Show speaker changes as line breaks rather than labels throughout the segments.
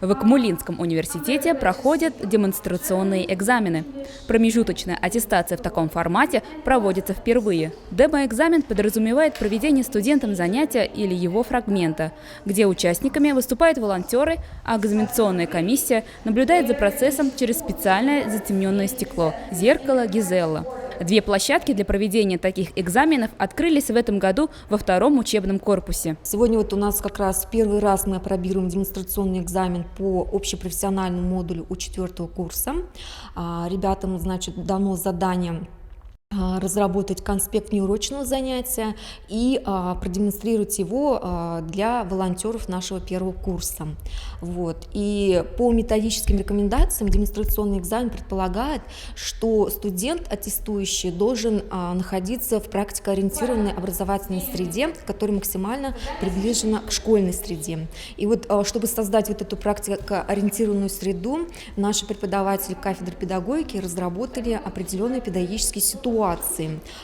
В Акмулинском университете проходят демонстрационные экзамены. Промежуточная аттестация в таком формате проводится впервые. Демо-экзамен подразумевает проведение студентом занятия или его фрагмента, где участниками выступают волонтеры, а экзаменационная комиссия наблюдает за процессом через специальное затемненное стекло – зеркало Гизелла. 2 площадки для проведения таких экзаменов открылись в этом году во 2-м учебном корпусе.
Сегодня у нас как раз первый раз мы опробируем демонстрационный экзамен по общепрофессиональному модулю у 4-го курса. Ребятам, дано задание разработать конспект неурочного занятия и продемонстрировать его для волонтеров нашего 1-го курса. И по методическим рекомендациям демонстрационный экзамен предполагает, что студент, аттестующий, должен находиться в практикоориентированной образовательной среде, которая максимально приближена к школьной среде. И чтобы создать эту практикоориентированную среду, наши преподаватели кафедры педагогики разработали определенные педагогические ситуации.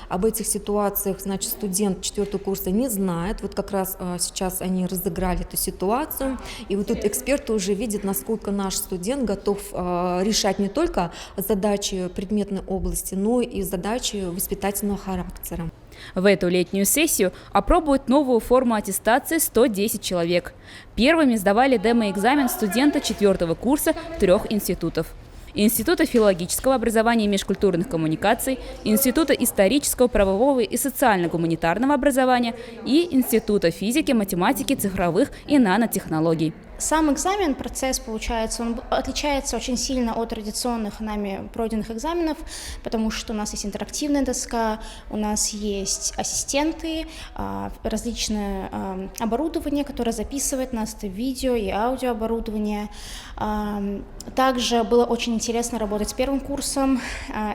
Об этих ситуациях, студент 4-го курса не знает. Как раз сейчас они разыграли эту ситуацию. И тут эксперты уже видят, насколько наш студент готов решать не только задачи предметной области, но и задачи воспитательного характера.
В эту летнюю сессию опробуют новую форму аттестации 110 человек. Первыми сдавали демо-экзамен студента 4-го курса 3 институтов. Института филологического образования и межкультурных коммуникаций, Института исторического, правового и социально-гуманитарного образования и Института физики, математики, цифровых и нанотехнологий.
Сам экзамен, процесс, получается, он отличается очень сильно от традиционных нами пройденных экзаменов, потому что у нас есть интерактивная доска, у нас есть ассистенты, различное оборудование, которое записывает нас, это видео и аудиооборудование. Также было очень интересно работать с 1-м курсом,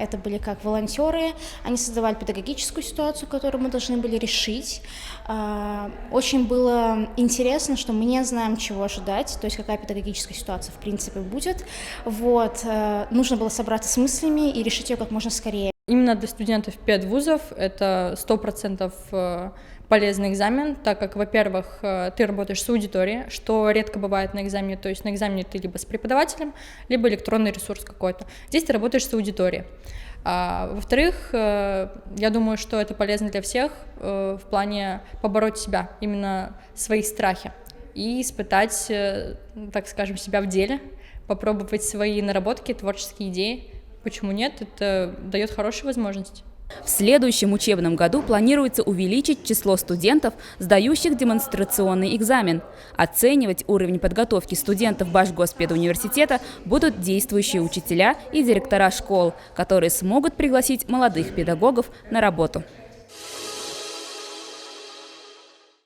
это были как волонтеры, они создавали педагогическую ситуацию, которую мы должны были решить. Очень было интересно, что мы не знаем, чего ожидать, то есть какая педагогическая ситуация в принципе будет. Нужно было собраться с мыслями и решить ее как можно скорее.
Именно для студентов педвузов это 100% полезный экзамен, так как, во-первых, ты работаешь с аудиторией, что редко бывает на экзамене, то есть на экзамене ты либо с преподавателем, либо электронный ресурс какой-то. Здесь ты работаешь с аудиторией. Во-вторых, я думаю, что это полезно для всех в плане побороть себя, именно свои страхи, и испытать, так скажем, себя в деле, попробовать свои наработки, творческие идеи. Почему нет? Это дает хорошие возможности.
В следующем учебном году планируется увеличить число студентов, сдающих демонстрационный экзамен. Оценивать уровень подготовки студентов Башгоспедуниверситета будут действующие учителя и директора школ, которые смогут пригласить молодых педагогов на работу.